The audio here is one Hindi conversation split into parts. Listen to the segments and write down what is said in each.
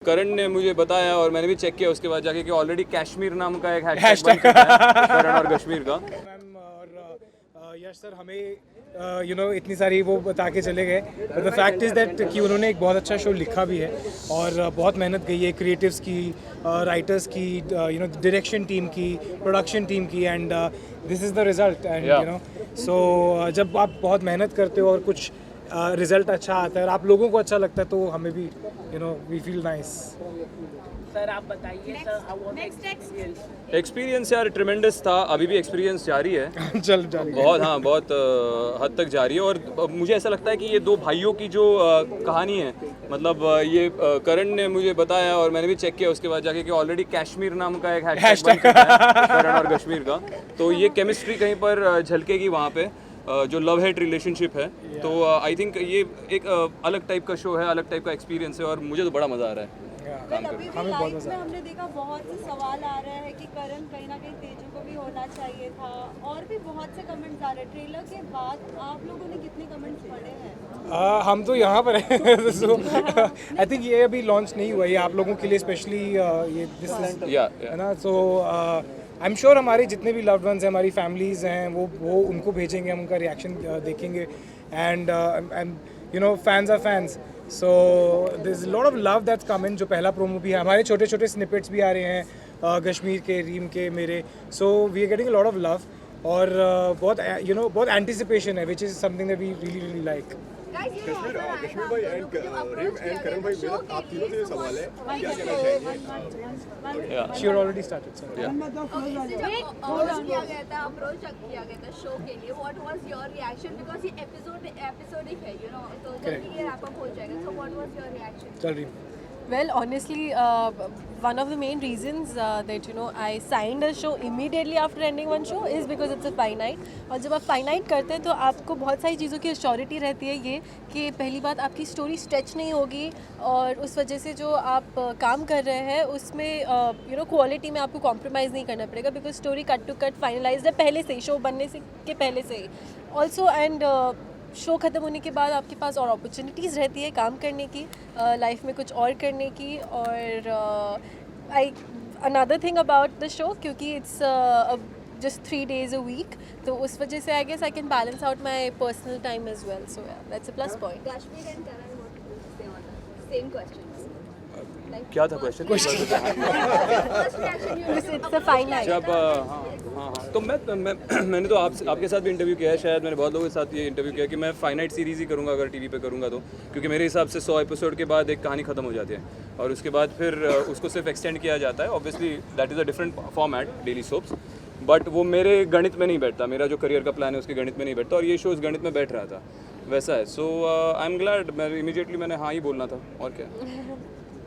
करण ने मुझे बताया और मैंने भी चेक किया उसके बाद जाके कि ऑलरेडी कश्मीर नाम का एक हैशटैग बन चुका है करण और कश्मीर का। मैम और यश सर हमें इतनी सारी वो बता के चले गए, but the fact is that कि उन्होंने एक बहुत अच्छा शो लिखा भी है और बहुत मेहनत गई है क्रिएटिव्स की, राइटर्स की, डायरेक्शन टीम की, प्रोडक्शन टीम की, and this is the result. And so जब आप बहुत मेहनत करते हो और कुछ रिजल्ट अच्छा आता है और आप लोगों को अच्छा लगता है तो हमें भी वी फील नाइस। सर आप बताइए sir, how was experience? Experience यार ट्रिमेंडस था, अभी भी एक्सपीरियंस जारी है। चल जारी बहुत हद तक जारी है और मुझे ऐसा लगता है कि ये दो भाइयों की जो कहानी है, मतलब ये करण ने मुझे बताया और मैंने भी चेक किया उसके बाद जाके कि ऑलरेडी कश्मीर नाम का एक हैशटैग बन चुका है करण और कश्मीर का। तो ये केमिस्ट्री कहीं पर झलकेगी वहाँ पे, जो लव हेट रिलेशनशिप है। तो आई थिंक ये एक अलग टाइप का शो है, अलग टाइप का एक्सपीरियंस है और मुझे तो बड़ा मज़ा आ रहा है। अभी भी लाइफ में हमने देखा बहुत से सवाल आ रहे हैं कि करण कहीं ना कहीं तेजू को भी होना चाहिए था, और भी बहुत से कमेंट्स आ रहे हैं। ट्रेलर के बाद आप लोगों ने कितने कमेंट्स पढ़े हैं? हम तो यहाँ पर हैं सो आई थिंक ये अभी लॉन्च नहीं हुआ, ये आप लोगों के लिए स्पेशली ये दिस है ना। सो आई एम श्योर हमारे जितने भी लव्ड वंस हैं, हमारी फैमिलीज़ हैं, वो उनको भेजेंगे, हम उनका रिएक्शन देखेंगे। And fans are fans, so there is lot of love that's coming. जो पहला प्रोमो भी है, हमारे छोटे छोटे स्निपेट्स भी आ रहे हैं, कश्मीर के, रीम के, मेरे। So we are getting lot of love और बहुत एंटिसिपेशन है, which is something that we really like. Kashmir भाई एंड करण भाई, मेरा आप तीनों से सवाल है, क्या कहना चाहेंगे? She already started sir. Approach किया गया था शो के लिए, what was your reaction? Because ये एपिसोडिक है, तो जल्दी ये रैप अप हो जाएगा, so what was your reaction? चल रही Well, honestly, one of the main reasons that I signed a show immediately after ending one show is because it's a finite. और जब आप finite करते हैं तो आपको बहुत सारी चीज़ों की एश्योरिटी रहती है, ये कि पहली बात आपकी स्टोरी स्ट्रेच नहीं होगी और उस वजह से जो आप काम कर रहे हैं उसमें क्वालिटी में आपको कॉम्प्रोमाइज़ नहीं करना पड़ेगा, because story cut to cut finalize है पहले से ही, शो बनने से के पहले से ही। ऑल्सो एंड शो ख़त्म होने के बाद आपके पास और अपॉर्चुनिटीज़ रहती है काम करने की, लाइफ में कुछ और करने की। और another thing about the show, क्योंकि it's just 3 days a week, तो उस वजह से I guess I can balance out my personal time as well, so yeah, that's a plus point. Kashmir and Karan, what do you say on that? Same questions. क्या था question? It's a fine line. जब हाँ तो मैंने तो आपके साथ भी इंटरव्यू किया है, शायद मैंने बहुत लोगों के साथ ये इंटरव्यू किया कि मैं फाइनाइट सीरीज़ ही करूँगा अगर टीवी पे करूँगा तो, क्योंकि मेरे हिसाब से 100 एपिसोड के बाद एक कहानी ख़त्म हो जाती है और उसके बाद फिर उसको सिर्फ एक्सटेंड किया जाता है। Obviously that is a different format, daily soaps, but वो मेरे गणित में नहीं बैठता, मेरा जो करियर का प्लान है उसके गणित में नहीं बैठता और ये शो उस गणित में बैठ रहा था, वैसा है। सो आई एम ग्लैड, मैं इमीडिएटली मैंने हाँ ही बोलना था, और क्या।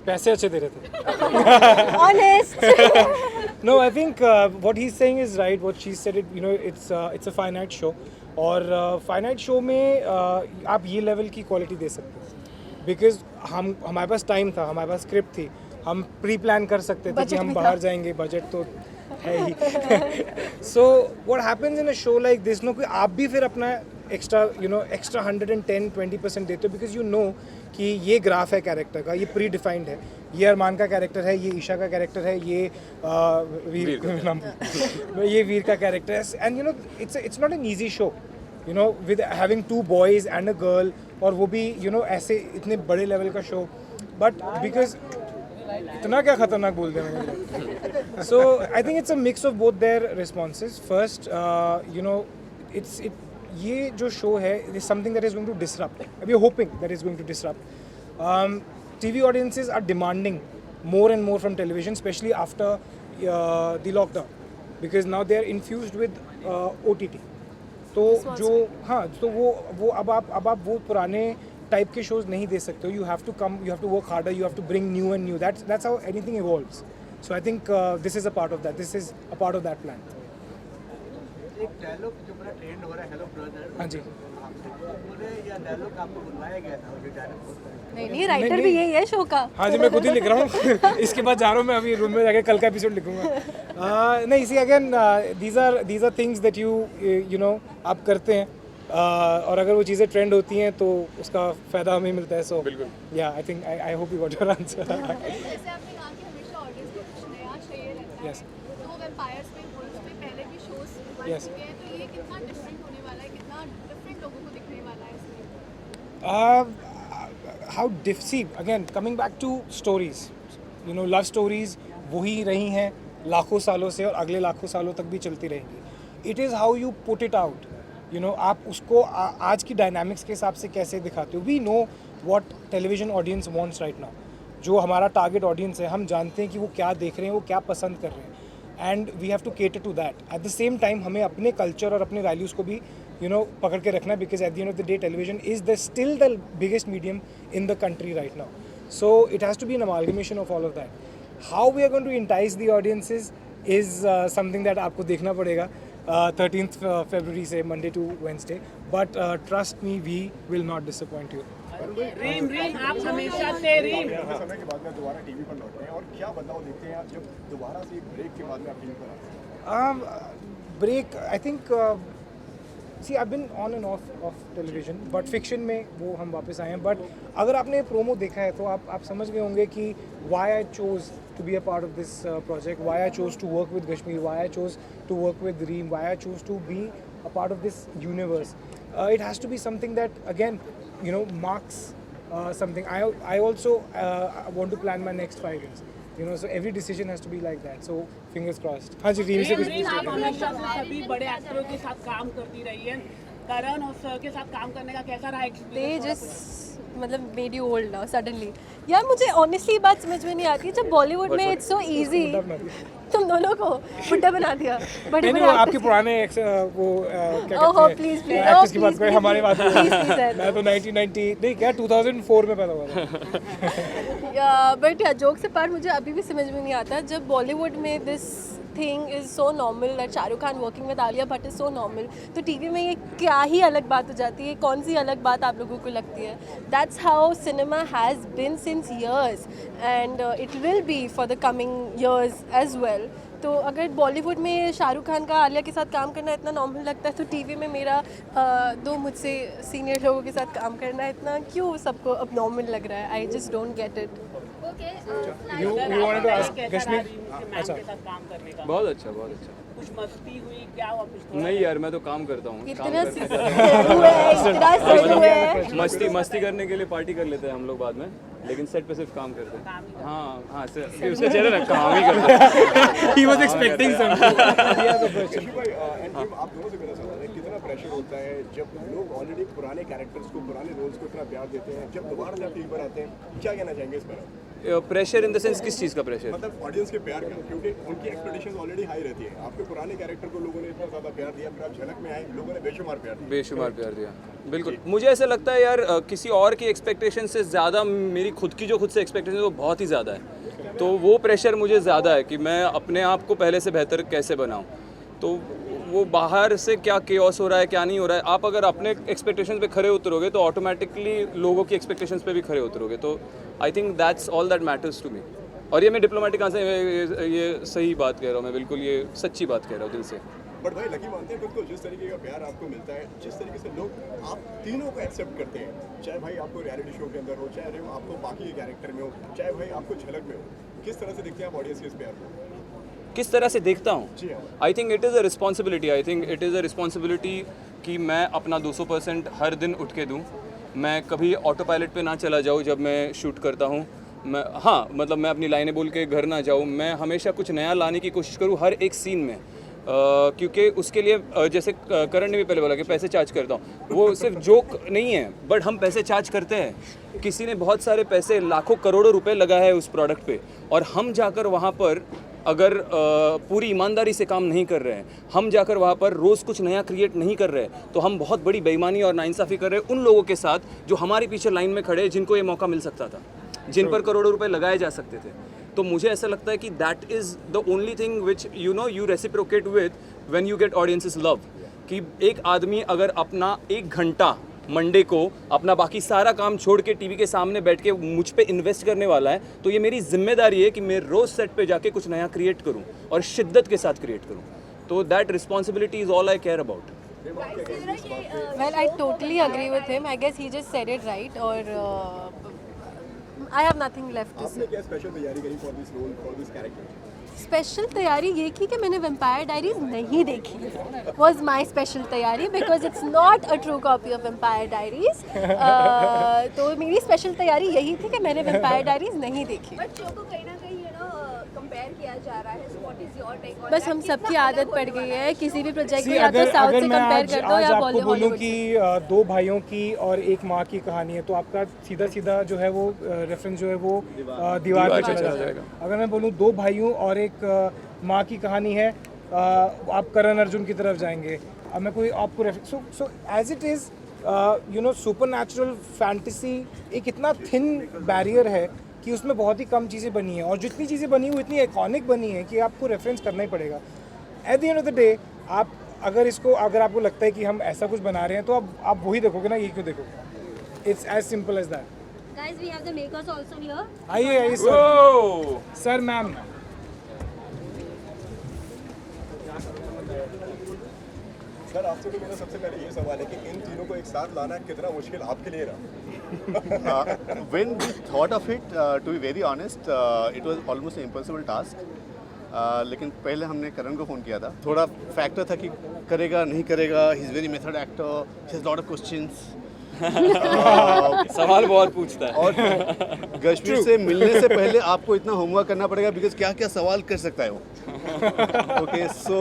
पैसे अच्छे दे रहे थे। Honest. No, I think what he's saying is right. What she said, it's a finite show. और finite show में आप ये लेवल की क्वालिटी दे सकते हैं, बिकॉज हमारे पास टाइम था, हमारे पास स्क्रिप्ट थी, हम प्री प्लान कर सकते थे कि हम बाहर जाएंगे, बजट तो है ही। So what happens in a show like this, no कि आप भी फिर अपना एक्स्ट्रा 110-20% देते हो, बिकॉज कि ये ग्राफ है कैरेक्टर का, ये प्री डिफाइंड है, ये अरमान का कैरेक्टर है, ये ईशा का कैरेक्टर है, ये ये वीर का कैरेक्टर है। And it's not an easy show, with having 2 boys and a girl, और वो भी ऐसे इतने बड़े लेवल का शो, बट बिकॉज इतना क्या खतरनाक बोल दिया मैंने। So I think it's a mix of both their responses. First ये जो शो है, it is something that is going to disrupt, we are hoping that is going to disrupt. TV audiences are demanding more and more from television, especially after the lockdown, because now they are infused with OTT. तो जो तो वो अब आप वो पुराने टाइप के शोज नहीं दे सकते हो। You have to work harder, you have to bring new and new, that's how anything evolves. So I think this is a part of that, this is a part of that plan. एक डायलॉग जो बड़ा ट्रेंड हो रहा है, हेलो ब्रदर, हाँ जी, बोले या डायलॉग आपको बुलवाया गया था, और ये डायलॉग नहीं, राइटर भी यही है शो का। हाँ जी, मैं खुद ही लिख रहा हूँ। इसके बाद जा रहा हूँ मैं अभी रूम में जाके, कल का एपिसोड लिखूंगा। नहीं, see again these are things that you know आप करते हैं, और अगर वो चीज़ें ट्रेंड होती हैं तो उसका फ़ायदा हमें मिलता है. सो बिल्कुल. या I think I hope you got your answer. जैसे आपने कहा कि हमेशा ऑडियंस को कुछ नया चाहिए रहता Yes. है, तो वेम्पायर्स में वुल्व्स में पहले भी शोज बन Yes. चुके हैं, तो ये कितना डिफरेंट होने वाला है, कितना डिफरेंट लोगों को दिखने वाला है इसमें? How see again coming back to stories, you know, love stories वही रही हैं लाखों सालों से और अगले लाखों सालों तक भी चलती रहेंगी. It is how you put it out. You know, आप उसको आज की डायनामिक्स के हिसाब से कैसे दिखाते हो. We know what television audience wants right now. जो हमारा टारगेट ऑडियंस है, हम जानते हैं कि वो क्या देख रहे हैं, वो क्या पसंद कर रहे हैं, and we have to cater to that. At the same time हमें अपने कल्चर और अपने वैल्यूज़ को भी पकड़ के रखना है, because at the end of the day television is the still the biggest medium in the country right now. So it has to be an amalgamation of all of that. How we are going to entice the audiences is something that आपको देखना पड़ेगा 13th February से Monday to Wednesday. But trust me, we will not disappoint you. Reem आप हमेशा से रीम लंबे समय के बाद में दोबारा टीवी पर लौटते हैं और क्या बदलाव देखते हैं आप जब दोबारा से एक ब्रेक के बाद में आप टीवी पर आते हैं? Break, I think see I've been on and off television, but fiction में वो हम वापस आए हैं. But अगर आपने प्रोमो देखा है तो आप समझ गए होंगे कि why I chose to be a part of this project, why I chose to work with Kashmir, why I chose to work with Reem, why I chose to be a part of this universe. It has to be something that again marks something. I also want to plan my next 5 years. So every decision has to be like that. So fingers crossed. हाँ जी, रीम से कुछ रीम आप हमेशा से सभी बड़े एक्टरों के साथ काम करती रही है. करण और सर के साथ काम करने का कैसा रहा they एक्सपीरियंस? just मतलब made you old now suddenly. यार मुझे honestly बात समझ में नहीं आती है, जब बॉलीवुड में it's so easy. तुम दोनों को बुड्ढा बना दिया. बड़े नहीं, वो आपके पुराने वो क्या ओहो कहते हैं प्लीज प्लीज एक्टर्स की बात करें, हमारी बात करें. प्लीज मैं तो 1990 नहीं क्या 2004 में पैदा हुआ था. बट जोक्स अपार्ट मुझे अभी भी समझ में नहीं आता जब बॉलीवुड में this thing is so normal that Shahrukh Khan working with Alia Bhatt is so normal, तो टीवी में ये क्या ही अलग बात हो जाती है. कौन सी अलग बात आप लोगों को लगती है? That's how cinema has been since years and it will be for the coming years as well. तो अगर बॉलीवुड में शाहरुख खान का आलिया के साथ काम करना इतना नॉर्मल लगता है, तो टीवी में मेरा दो मुझसे सीनियर लोगों के साथ काम करना इतना क्यों सबको अब नॉर्मल लग रहा है? I just don't get it. Okay, You wanted to ask Kashmir? अच्छा के साथ काम करने का बहुत अच्छा, बहुत अच्छा. कुछ मस्ती हुई क्या हुआ कुछ थोड़ा? नहीं यार, मैं तो काम करता हूँ. काम इतना करते सर हुआ है, इतना सर हुआ है. मस्ती करने के लिए पार्टी कर लेते हैं हम लोग बाद में, लेकिन सेट पे सिर्फ काम करते हैं. हाँ उसने चेहरा ना काम ही करते हैं. He was expecting something. Kashmir भाई एंड टीम, आप दोनों से मेरा सवाल है, कितना प्रेशर होता है जब लोग ऑलरेडी पुराने कैरेक्टर्स को, पुराने रोल्स को इतना प्यार देते हैं, जब दोबारा से आप टीवी पर आते हैं, क्या कहना चाहेंगे इस पर? प्रेशर इन द सेंस किस चीज़ का प्रेशर? मतलब ऑडियंस के प्यार का, क्योंकि उनकी एक्सपेक्टेशंस ऑलरेडी हाई रहती है. आपके पुराने कैरेक्टर को लोगों ने इतना ज़्यादा प्यार दिया, फिर आप झलक में आए, लोगों ने बेशुमार प्यार दिया. बेशुमार प्यार दिया. बिल्कुल, मुझे ऐसा लगता है यार किसी और की एक्सपेक्टेशन से ज़्यादा मेरी खुद की जो खुद से एक्सपेक्टेशन है वो बहुत ही ज़्यादा है. तो वो प्रेशर मुझे ज़्यादा है कि मैं अपने आप को पहले से बेहतर कैसे बनाऊँ. तो वो बाहर से क्या केओस हो रहा है, क्या नहीं हो रहा है, आप अगर अपने एक्सपेक्टेशंस पे खरे उतरोगे तो ऑटोमेटिकली लोगों की एक्सपेक्टेशंस पे भी खरे उतरोगे. तो I think that's all that matters to me. और ये मैं डिप्लोमेटिक आंसर, ये सही बात कह रहा हूँ मैं, बिल्कुल ये सच्ची बात कह रहा हूँ दिल से. बट भाई लकी मानते हैं खुद को, जिस तरीके का प्यार आपको मिलता है, जिस तरीके से लोग आप तीनों को एक्सेप्ट करते हैं, चाहे भाई आपको रियलिटी शो के अंदर हो, चाहे आपको बाकी के कैरेक्टर में हो, चाहे भाई आपको झलक में हो, किस तरह से देखते हैं आप ऑडियंस के इस प्यार को? किस तरह से देखता हूँ? जी हाँ. I think it is a responsibility. I think it is a responsibility कि मैं अपना 200% हर दिन उठ के दूँ. मैं कभी ऑटो पायलट पे ना चला जाऊँ जब मैं शूट करता हूँ. मैं मतलब मैं अपनी लाइनें बोल के घर ना जाऊँ. मैं हमेशा कुछ नया लाने की कोशिश करूँ हर एक सीन में. क्योंकि उसके लिए जैसे करण ने भी पहले बोला कि पैसे चार्ज करता हूँ, वो सिर्फ जोक नहीं है, बट हम पैसे चार्ज करते हैं. किसी ने बहुत सारे पैसे, लाखों करोड़ों रुपए लगाए हैं उस प्रोडक्ट पे, और हम जाकर वहाँ पर अगर पूरी ईमानदारी से काम नहीं कर रहे हैं, हम जाकर वहाँ पर रोज़ कुछ नया क्रिएट नहीं कर रहे हैं, तो हम बहुत बड़ी बेईमानी और नाइंसाफ़ी कर रहे हैं उन लोगों के साथ जो हमारे पीछे लाइन में खड़े हैं, जिनको ये मौका मिल सकता था, जिन पर करोड़ों रुपए लगाए जा सकते थे. तो मुझे ऐसा लगता है कि that is the only thing which you reciprocate with when you get audiences love. कि एक आदमी अगर अपना 1 घंटा मंडे को अपना बाकी सारा काम छोड़ के टीवी के सामने बैठ के मुझ पे इन्वेस्ट करने वाला है, तो ये मेरी जिम्मेदारी है कि मैं रोज़ सेट पे जाके कुछ नया क्रिएट करूं और शिद्दत के साथ क्रिएट करूं. तो that responsibility is all I care about. Well, I totally agree with him. I guess he just said it right. और I have nothing left to say. आपने क्या स्पेशल तैयारी करी for this role for this character? Special तैयारी ये की कि मैंने वेम्पायर डायरीज नहीं देखी वॉज माई स्पेशल तैयारी because it's not a true copy of Vampire Diaries तो मेरी स्पेशल तैयारी यही थी कि मैंने वेम्पायर डायरीज नहीं देखी बट शो को कहीं ना कहीं कंपेयर किया जा रहा है, so what is your take on बस हम सबकी आदत पड़ गई है किसी भी प्रोजेक्ट See, को या तो साउथ अगर से मैं कंपेयर आज कर दो आज या आपको बोलूँ बॉलीवुड कि से। दो भाइयों की और एक माँ की कहानी है तो आपका सीधा सीधा जो है वो रेफरेंस जो है वो दीवार पे चला जाएगा। अगर मैं बोलूँ दो भाइयों और एक माँ की कहानी है आप करण अर्जुन की तरफ जाएंगे। अब मैं कोई आपको reference so as it is you know super natural fantasy एक इतना थिन बैरियर है कि उसमें बहुत ही कम चीज़ें बनी हैं और जितनी चीज़ें बनी वो इतनी आइकॉनिक बनी है कि आपको रेफरेंस करना ही पड़ेगा। Eight the end of the day आप अगर आपको लगता है कि हम ऐसा कुछ बना रहे हैं तो आप वही देखोगे ना, ये क्यों देखोगे? It's as simple as that. Guys, we have the makers also here. आइए sir. Whoa! Sir ma'am sir आपसे तो मेरा सबसे पहले ये सवाल है कि इन तीनों को एक साथ लाना कितना मुश्किल आपके लिए रहा? When we thought of it, to be very honest, it was almost an impossible task. लेकिन पहले हमने करण को फ़ोन किया था। थोड़ा फैक्टर था कि करेगा नहीं करेगा, he is very method actor, he has lot of questions. सवाल बहुत पूछता है। और गश्मीर से मिलने से पहले आपको इतना होमवर्क करना पड़ेगा बिकॉज क्या क्या सवाल कर सकता है वो। Okay, so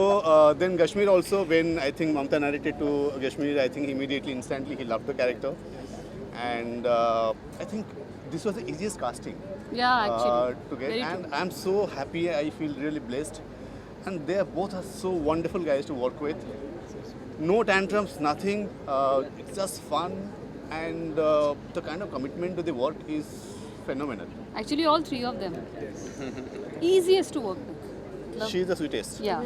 then Gashmir also, when I think Mamta narrated to Gashmir, I think immediately, instantly he loved the character, and I think this was the easiest casting Yeah, actually. to get, Very and I'm so happy. I feel really blessed, and they both are so wonderful guys to work with. No tantrums, nothing. It's just fun, and the kind of commitment to the work is phenomenal. Actually, all three of them. Easiest to work with. She's the sweetest. Yeah.